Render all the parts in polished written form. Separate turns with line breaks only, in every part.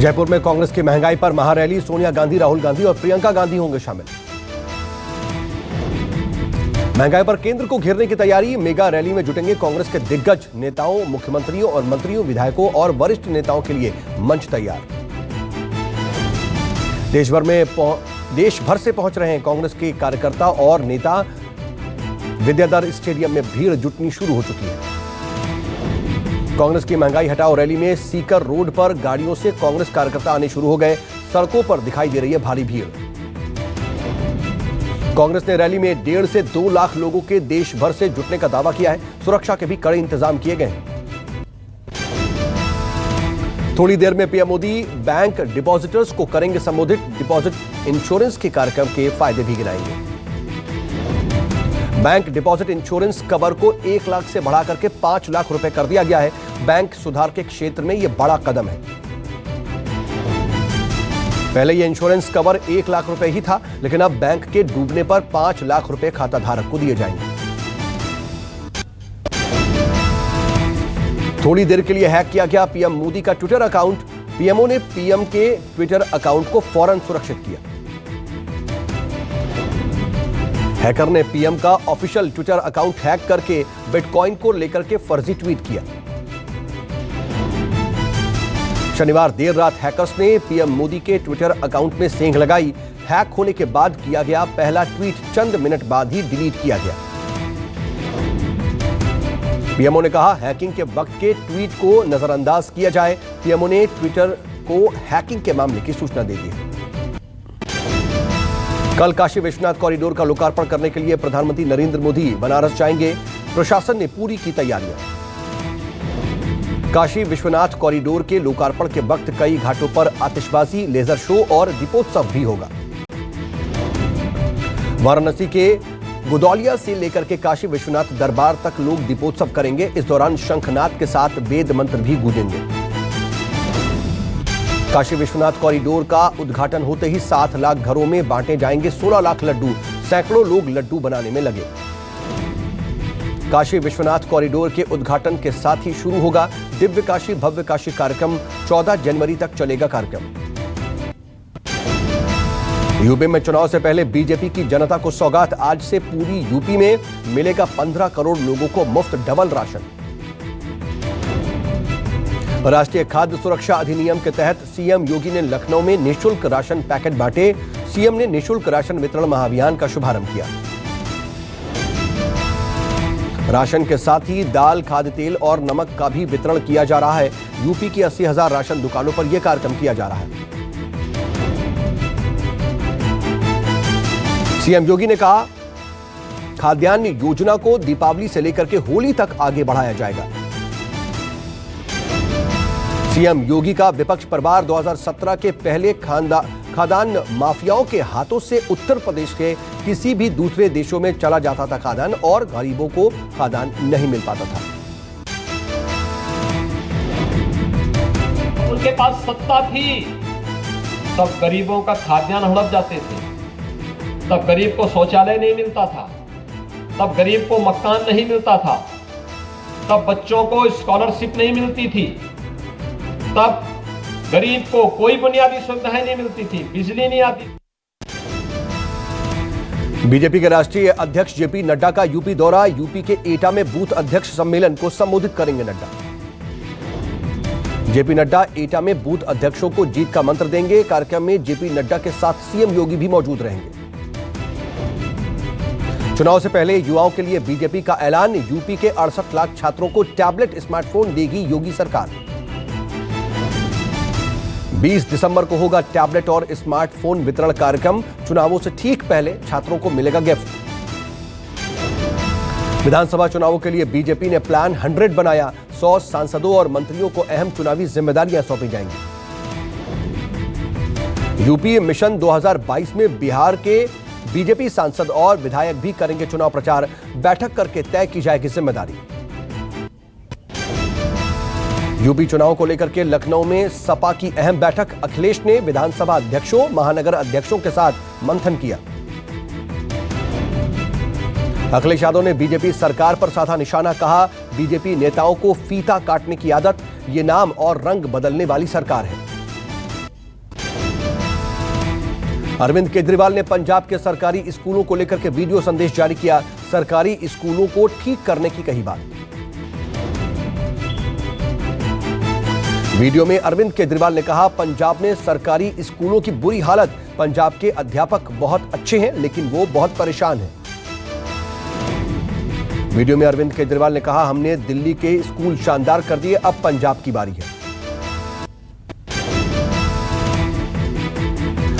जयपुर में कांग्रेस की महंगाई पर महारैली, सोनिया गांधी, राहुल गांधी और प्रियंका गांधी होंगे शामिल। महंगाई पर केंद्र को घेरने की तैयारी, मेगा रैली में जुटेंगे कांग्रेस के दिग्गज नेताओं, मुख्यमंत्रियों और मंत्रियों, विधायकों और वरिष्ठ नेताओं के लिए मंच तैयार। देश भर से पहुंच रहे हैं कांग्रेस के कार्यकर्ता और नेता। विद्याधर स्टेडियम में भीड़ जुटनी शुरू हो चुकी है। कांग्रेस की महंगाई हटाओ रैली में सीकर रोड पर गाड़ियों से कांग्रेस कार्यकर्ता आने शुरू हो गए। सड़कों पर दिखाई दे रही है भारी भीड़। कांग्रेस ने रैली में 1.5 से 2 लाख लोगों के देश भर से जुटने का दावा किया है। सुरक्षा के भी कड़े इंतजाम किए गए हैं। थोड़ी देर में पीएम मोदी बैंक डिपॉजिटर्स को करेंगे संबोधित। डिपॉजिट इंश्योरेंस के कार्यक्रम के फायदे भी गिनाएंगे। बैंक डिपॉजिट इंश्योरेंस कवर को 1 लाख से बढ़ाकर के 5 लाख रुपए कर दिया गया है। बैंक सुधार के क्षेत्र में यह बड़ा कदम है। पहले यह इंश्योरेंस कवर 1 लाख रुपए ही था, लेकिन अब बैंक के डूबने पर 5 लाख रुपए खाता धारक को दिए जाएंगे। थोड़ी देर के लिए हैक किया गया पीएम मोदी का ट्विटर अकाउंट। पीएमओ ने पीएम के ट्विटर अकाउंट को फौरन सुरक्षित किया। हैकर ने पीएम का ऑफिशियल ट्विटर अकाउंट हैक करके बिटकॉइन को लेकर के फर्जी ट्वीट किया। शनिवार देर रात हैकर्स ने पीएम मोदी के ट्विटर अकाउंट में सेंध लगाई। हैक होने के बाद किया गया पहला ट्वीट चंद मिनट बाद ही डिलीट किया गया। पीएमओ ने कहा, हैकिंग के वक्त के ट्वीट को नजरअंदाज किया जाए। पीएमओ ने ट्विटर को हैकिंग के मामले की सूचना दे दी। कल काशी विश्वनाथ कॉरिडोर का लोकार्पण करने के लिए प्रधानमंत्री नरेंद्र मोदी बनारस जाएंगे। प्रशासन ने पूरी की तैयारियां। काशी विश्वनाथ कॉरिडोर के लोकार्पण के वक्त कई घाटों पर आतिशबाजी, लेजर शो और दीपोत्सव भी होगा। वाराणसी के गुदौलिया से लेकर के काशी विश्वनाथ दरबार तक लोग दीपोत्सव करेंगे। इस दौरान शंखनाद के साथ वेद मंत्र भी गूंजेंगे। काशी विश्वनाथ कॉरिडोर का उद्घाटन होते ही 7 लाख घरों में बांटे जाएंगे 16 लाख लड्डू। सैकड़ों लोग लड्डू बनाने में लगे। काशी विश्वनाथ कॉरिडोर के उद्घाटन के साथ ही शुरू होगा दिव्य काशी भव्य काशी कार्यक्रम। 14 जनवरी तक चलेगा कार्यक्रम। यूपी में चुनाव से पहले बीजेपी की जनता को सौगात। आज से पूरी यूपी में मिलेगा 15 करोड़ लोगों को मुफ्त डबल राशन। राष्ट्रीय खाद्य सुरक्षा अधिनियम के तहत सीएम योगी ने लखनऊ में निःशुल्क राशन पैकेट बांटे। सीएम ने निःशुल्क राशन वितरण महाअभियान का शुभारंभ किया। राशन के साथ ही दाल, खाद्य तेल और नमक का भी वितरण किया जा रहा है। यूपी की 80,000 राशन दुकानों पर यह कार्यक्रम किया जा रहा है। सीएम योगी ने कहा, खाद्यान्न योजना को दीपावली से लेकर के होली तक आगे बढ़ाया जाएगा। सीएम योगी का विपक्ष पर वार। 2017 के पहले खाद्यान्न माफियाओं के हाथों से उत्तर प्रदेश के किसी भी दूसरे देशों में चला जाता था खाद्यान्न और गरीबों को खाद्यान्न नहीं मिल पाता था।
उनके पास सत्ता थी, तब गरीबों का खाद्यान्न हड़प जाते थे। तब गरीब को शौचालय नहीं मिलता था। तब गरीब को मकान नहीं मिलता था। तब बच्चों को स्कॉलरशिप नहीं मिलती थी। तब गरीब को कोई बुनियादी सुविधाएं नहीं मिलती थी, बिजली नहीं आती।
बीजेपी के राष्ट्रीय अध्यक्ष जेपी नड्डा का यूपी दौरा। यूपी के एटा में बूथ अध्यक्ष सम्मेलन को संबोधित करेंगे नड्डा। जेपी नड्डा एटा में बूथ अध्यक्षों को जीत का मंत्र देंगे। कार्यक्रम में जेपी नड्डा के साथ सीएम योगी भी मौजूद रहेंगे। चुनाव से पहले युवाओं के लिए बीजेपी का ऐलान। यूपी के 68 लाख छात्रों को टैबलेट, स्मार्टफोन देगी योगी सरकार। 20 दिसंबर को होगा टैबलेट और स्मार्टफोन वितरण कार्यक्रम। चुनावों से ठीक पहले छात्रों को मिलेगा गिफ्ट। विधानसभा चुनावों के लिए बीजेपी ने प्लान 100 बनाया। 100 सांसदों और मंत्रियों को अहम चुनावी जिम्मेदारियां सौंपी जाएंगी। यूपी मिशन 2022 में बिहार के बीजेपी सांसद और विधायक भी करेंगे चुनाव प्रचार। बैठक करके तय की जाएगी जिम्मेदारी। यूपी चुनाव को लेकर के लखनऊ में सपा की अहम बैठक। अखिलेश ने विधानसभा अध्यक्षों, महानगर अध्यक्षों के साथ मंथन किया। अखिलेश यादव ने बीजेपी सरकार पर साधा निशाना। कहा, बीजेपी नेताओं को फीता काटने की आदत, ये नाम और रंग बदलने वाली सरकार है। अरविंद केजरीवाल ने पंजाब के सरकारी स्कूलों को लेकर के वीडियो संदेश जारी किया। सरकारी स्कूलों को ठीक करने की कही बात। वीडियो में अरविंद केजरीवाल ने कहा, पंजाब में सरकारी स्कूलों की बुरी हालत। पंजाब के अध्यापक बहुत अच्छे हैं, लेकिन वो बहुत परेशान हैं। वीडियो में अरविंद केजरीवाल ने कहा, हमने दिल्ली के स्कूल शानदार कर दिए, अब पंजाब की बारी है।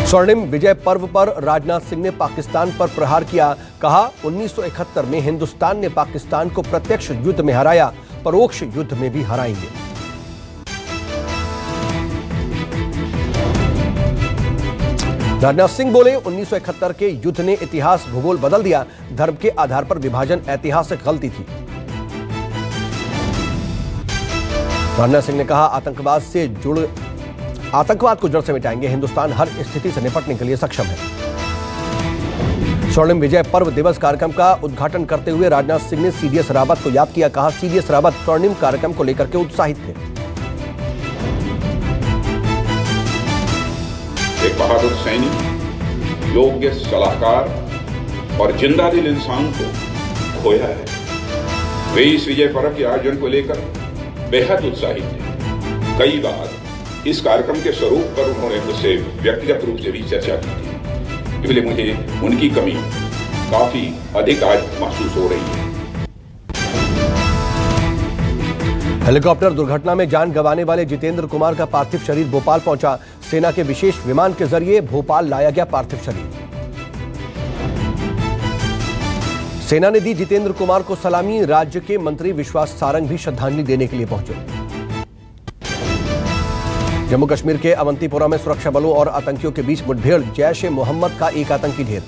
स्वर्णिम विजय पर्व पर राजनाथ सिंह ने पाकिस्तान पर प्रहार किया। कहा, 1971 में हिंदुस्तान ने पाकिस्तान को प्रत्यक्ष युद्ध में हराया, परोक्ष युद्ध में भी हराएंगे। राजनाथ सिंह बोले, 1971 के युद्ध ने इतिहास भूगोल बदल दिया। धर्म के आधार पर विभाजन ऐतिहासिक गलती थी। राजनाथ सिंह ने कहा, आतंकवाद को जड़ से मिटाएंगे। हिंदुस्तान हर स्थिति से निपटने के लिए सक्षम है। स्वर्णिम विजय पर्व दिवस कार्यक्रम का उद्घाटन करते हुए राजनाथ सिंह ने सीडीएस रावत को याद किया। कहा, सीडीएस रावत स्वर्णिम कार्यक्रम को लेकर के उत्साहित थे।
एक बहादुर सैनिक, योग्य सलाहकार और जिंदा दिल इंसान को खोया है। वे इस विजय पर्व के आयोजन को लेकर बेहद उत्साहित थे। कई बार इस कार्यक्रम के स्वरूप पर उन्होंने मुझसे व्यक्तिगत रूप से भी चर्चा की थी, इसलिए मुझे उनकी कमी काफी अधिक आज महसूस हो रही है।
हेलीकॉप्टर दुर्घटना में जान गंवाने वाले जितेंद्र कुमार का पार्थिव शरीर भोपाल पहुंचा। सेना के विशेष विमान के जरिए भोपाल लाया गया पार्थिव शरीर। सेना ने दी जितेंद्र कुमार को सलामी। राज्य के मंत्री विश्वास सारंग भी श्रद्धांजलि देने के लिए पहुंचे। जम्मू कश्मीर के अवंतीपोरा में सुरक्षा बलों और आतंकियों के बीच मुठभेड़। जैश ए मोहम्मद का एक आतंकी ढेर।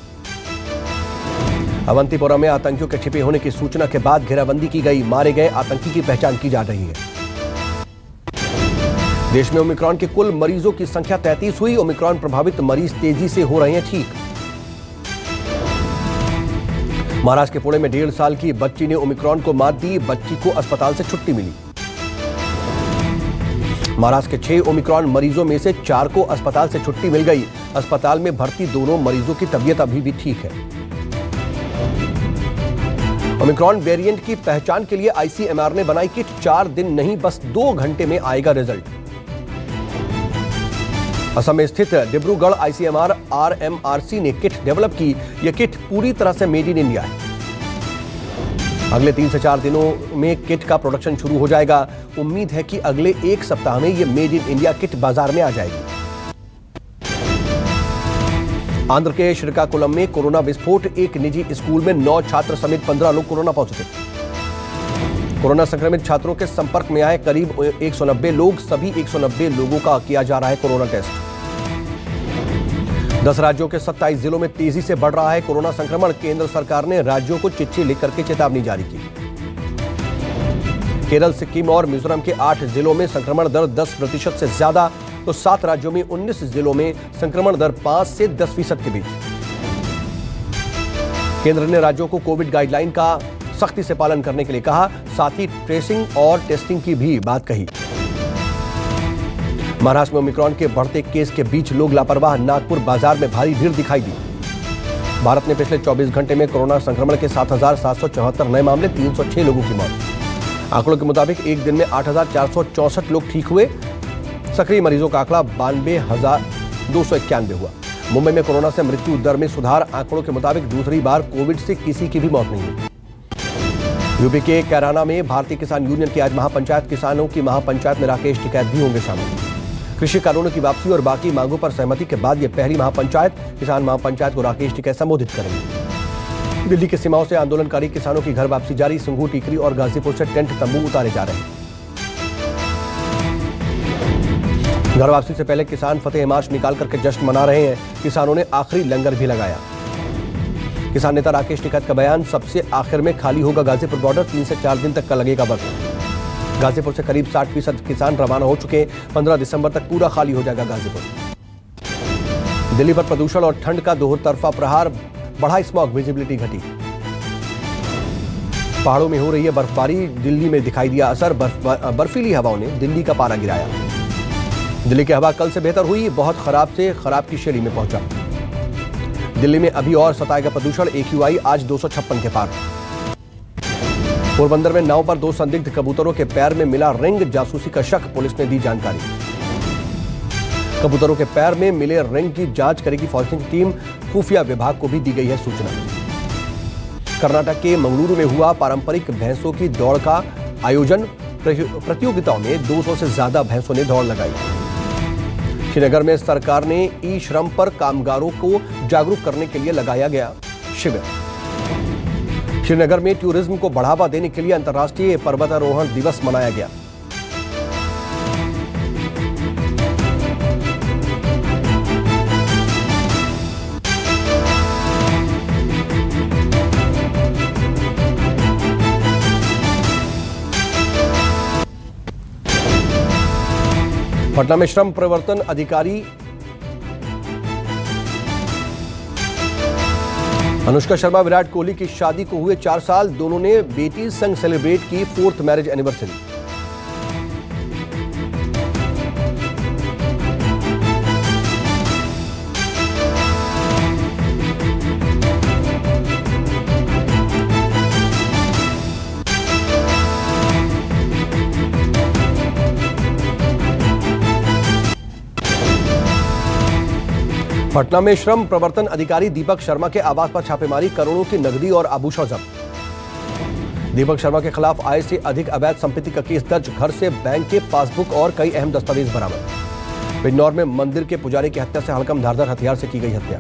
अवंतीपोरा में आतंकियों के छिपे होने की सूचना के बाद घेराबंदी की गई। मारे गए आतंकी की पहचान की जा रही है। देश में ओमिक्रॉन के कुल मरीजों की संख्या 33 हुई। ओमिक्रॉन प्रभावित मरीज तेजी से हो रहे हैं ठीक। महाराष्ट्र के पुणे में 1.5 साल की बच्ची ने ओमिक्रॉन को मात दी। बच्ची को अस्पताल से छुट्टी मिली। महाराष्ट्र के 6 ओमिक्रॉन मरीजों में से 4 को अस्पताल से छुट्टी मिल गई। अस्पताल में भर्ती दोनों मरीजों की तबीयत अभी भी ठीक है। ओमिक्रॉन वेरिएंट की पहचान के लिए आईसीएमआर ने बनाई किट। 4 दिन नहीं, बस 2 घंटे में आएगा रिजल्ट। असम में स्थित डिब्रूगढ़ आईसीएमआर आरएमआरसी ने किट डेवलप की। यह किट पूरी तरह से मेड इन इंडिया है। अगले 3 से 4 दिनों में किट का प्रोडक्शन शुरू हो जाएगा। उम्मीद है कि अगले 1 सप्ताह में यह मेड इन इंडिया किट बाजार में आ जाएगी। आंध्र के श्रीकाकुलम में कोरोना विस्फोट। एक निजी स्कूल में 9 छात्र समेत 15 लोग कोरोना पॉजिटिव। कोरोना संक्रमित छात्रों के संपर्क में आए करीब 190 लोग। सभी 190 लोगों का किया जा रहा है कोरोना टेस्ट। 10 राज्यों के 27 जिलों में तेजी से बढ़ रहा है कोरोना संक्रमण। केंद्र सरकार ने राज्यों को चिट्ठी लिखकर के चेतावनी जारी की। केरल, सिक्किम और मिजोरम के 8 जिलों में संक्रमण दर 10% से ज्यादा, तो 7 राज्यों में 19 जिलों में संक्रमण दर 5 से 10% के बीच। केंद्र ने राज्यों को कोविड गाइडलाइन का सख्ती से पालन करने के लिए कहा। साथ ही ट्रेसिंग और टेस्टिंग की भी बात कही। महाराष्ट्र में ओमिक्रॉन के बढ़ते केस के बीच लोग लापरवाह। नागपुर बाजार में भारी भीड़ दिखाई दी। भारत ने पिछले 24 घंटे में कोरोना संक्रमण के 7,774 नए मामले, 306 लोगों की मौत। आंकड़ों के मुताबिक एक दिन में 8,464 लोग ठीक हुए। सक्रिय मरीजों का आंकड़ा 92,291 हुआ। मुंबई में कोरोना से मृत्यु दर में सुधार। आंकड़ों के मुताबिक दूसरी बार कोविड से किसी की भी मौत नहीं हुई। यूपी के कैराना में भारतीय किसान यूनियन की आज महापंचायत। किसानों की महापंचायत में राकेश टिकैत भी होंगे शामिल। कृषि कानूनों की वापसी और बाकी मांगों पर सहमति के बाद यह पहली महापंचायत। किसान महापंचायत को राकेश टिकैत संबोधित करेंगे। दिल्ली की सीमाओं से आंदोलनकारी किसानों की घर वापसी जारी। संगू, टीकरी और गाजीपुर से टेंट तंबू उतारे जा रहे हैं। घर वापसी से पहले किसान फतेह मार्च निकाल करके जश्न मना रहे हैं। किसानों ने आखिरी लंगर भी लगाया। किसान नेता राकेश टिकैत का बयान, सबसे आखिर में खाली होगा गाजीपुर बॉर्डर। 3 से 4 दिन तक का लगेगा वक्त। गाजीपुर से करीब 60% किसान रवाना हो चुके। 15 दिसंबर तक पूरा खाली हो जाएगा गाजीपुर। दिल्ली पर प्रदूषण और ठंड का दोहरतरफा प्रहार। बढ़ा स्मॉग, विजिबिलिटी घटी। पहाड़ों में हो रही है बर्फबारी। दिल्ली में दिखाई दिया असर। बर्फीली हवाओं ने दिल्ली का पारा गिराया। दिल्ली की हवा कल से बेहतर हुई। बहुत खराब से खराब की श्रेणी में पहुंचा। दिल्ली में अभी और सताएगा प्रदूषण, AQI आज 256 के पार। पोरबंदर में नाव पर 2 संदिग्ध कबूतरों के पैर में मिला रिंग, जासूसी का शक, पुलिस ने दी जानकारी। कबूतरों के पैर में मिले रिंग की जांच करेगी फॉरेंसिक टीम, खुफिया विभाग को भी दी गई है सूचना। कर्नाटक के मंगलुरु में हुआ पारंपरिक भैंसों की दौड़ का आयोजन, प्रतियोगिताओं में 200 से ज्यादा भैंसों ने दौड़ लगाई। श्रीनगर में सरकार ने ई श्रम पर कामगारों को जागरूक करने के लिए लगाया गया शिविर। श्रीनगर में टूरिज्म को बढ़ावा देने के लिए अंतर्राष्ट्रीय पर्वतारोहण दिवस मनाया गया। पटना में श्रम प्रवर्तन अधिकारी अनुष्का शर्मा विराट कोहली की शादी को हुए 4 साल, दोनों ने बेटी संग सेलिब्रेट की 4th मैरिज एनिवर्सरी। पटना में श्रम प्रवर्तन अधिकारी दीपक शर्मा के आवास पर छापेमारी, करोड़ों की नकदी और आभूषण जब्त। दीपक शर्मा के खिलाफ आय से अधिक अवैध संपत्ति का केस दर्ज, घर से बैंक के पासबुक और कई अहम दस्तावेज बरामद। बिजनौर में मंदिर के पुजारी की हत्या से हड़कंप, धारदार हथियार से की गई हत्या।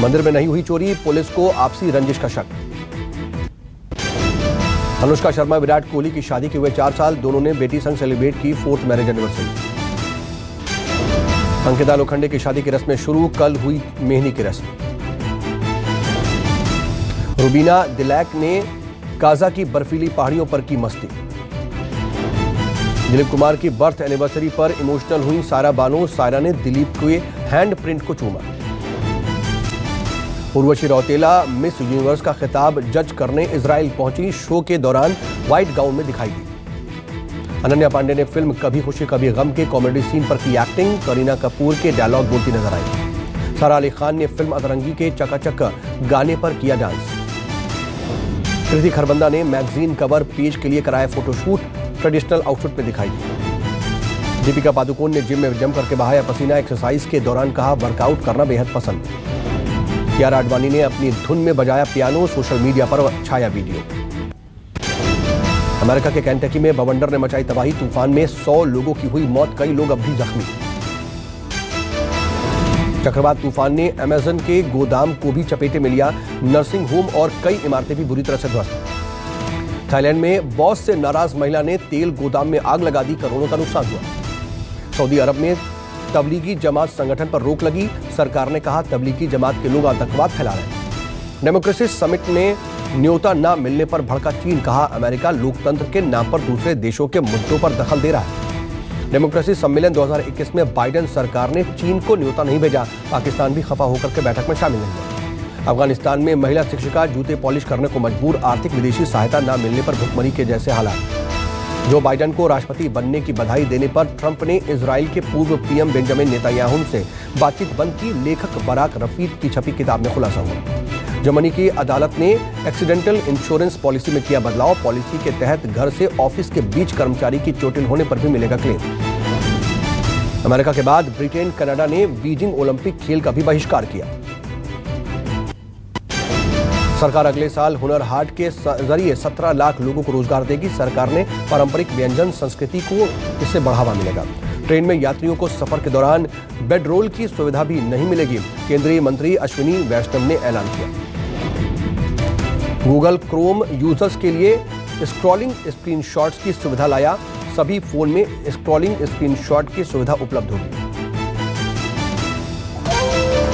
मंदिर में नहीं हुई चोरी, पुलिस को आपसी रंजिश का शक। अनुष्का शर्मा विराट कोहली की शादी के हुए 4 साल, दोनों ने बेटी संग सेलिब्रेट की 4th marriage anniversary. Ankita Lokhande की शादी की रस्में शुरू, कल हुई मेहंदी की रस्म। रुबीना दिलैक ने काजा की बर्फीली पहाड़ियों पर की मस्ती। दिलीप कुमार की बर्थ एनिवर्सरी पर इमोशनल हुई सायरा बानो, सायरा ने दिलीप के हैंड प्रिंट को चूमा। उर्वशी रौतेला मिस यूनिवर्स का खिताब जज करने इजराइल पहुंची, शो के दौरान व्हाइट गाउन में दिखाई दी। अनन्या पांडे ने फिल्म कभी खुशी कभी गम के कॉमेडी सीन पर की एक्टिंग, करीना कपूर के डायलॉग बोलती नजर आई। सारा अली खान ने फिल्म अतरंगी के चकाचक गाने पर किया डांस। कृति खरबंदा ने मैगजीन कवर पेज के लिए कराया फोटोशूट, ट्रेडिशनल आउटफिट में दिखाई दी। दीपिका पादुकोण ने जिम में जम करके बहाया पसीना, एक्सरसाइज के दौरान कहा वर्कआउट करना बेहद पसंद। कियारा आडवाणी ने अपनी धुन में बजाया पियानो, सोशल मीडिया पर छाया वीडियो। अमेरिका के कैंटकी में बवंडर ने मचाई तबाही, तूफान में 100 लोगों की हुई मौत, कई लोग अब भी जख्मी। चक्रवात तूफान ने अमेजन के गोदाम को भी चपेटे में लिया, नर्सिंग होम और कई इमारतें भी बुरी तरह से ध्वस्त। थाईलैंड में बॉस से नाराज महिला ने तेल गोदाम में आग लगा दी, करोड़ों का नुकसान हुआ। सऊदी अरब में तबलीगी जमात संगठन पर रोक लगी, सरकार ने कहा तबलीगी जमात के लोग आतंकवाद फैला रहे हैं। डेमोक्रेसी समिट में न्योता न मिलने पर भड़का चीन, कहा अमेरिका लोकतंत्र के नाम पर दूसरे देशों के मुद्दों पर दखल दे रहा है। डेमोक्रेसी सम्मेलन 2021 में बाइडेन सरकार ने चीन को न्योता नहीं भेजा, पाकिस्तान भी खफा होकर के बैठक में शामिल नहीं हुआ। अफगानिस्तान में महिला शिक्षिका जूते पॉलिश करने को मजबूर, आर्थिक विदेशी सहायता न मिलने पर भुखमरी के जैसे हालात। जो बाइडेन को राष्ट्रपति बनने की बधाई देने पर ट्रंप ने इजराइल के पूर्व पीएम बेंजामिन नेतन्याहू से बातचीत बंद की, लेखक बराक रफीद की छपी किताब में खुलासा हुआ। जर्मनी की अदालत ने एक्सीडेंटल इंश्योरेंस पॉलिसी में किया बदलाव, पॉलिसी के तहत घर से ऑफिस के बीच कर्मचारी की चोटिल होने पर भी मिलेगा क्लेम। अमेरिका के बाद ब्रिटेन, कनाडा ने बीजिंग ओलंपिक खेल का भी बहिष्कार किया। सरकार अगले साल हुनर हाट के जरिए 17 लाख लोगों को रोजगार देगी, सरकार ने पारंपरिक व्यंजन संस्कृति को इससे बढ़ावा मिलेगा। ट्रेन में यात्रियों को सफर के दौरान बेड रोल की सुविधा भी नहीं मिलेगी, केंद्रीय मंत्री अश्विनी वैष्णव ने ऐलान किया। गूगल क्रोम यूजर्स के लिए स्क्रॉलिंग स्क्रीनशॉट्स की सुविधा लाया, सभी फोन में स्क्रॉलिंग स्क्रीनशॉट की सुविधा उपलब्ध होगी।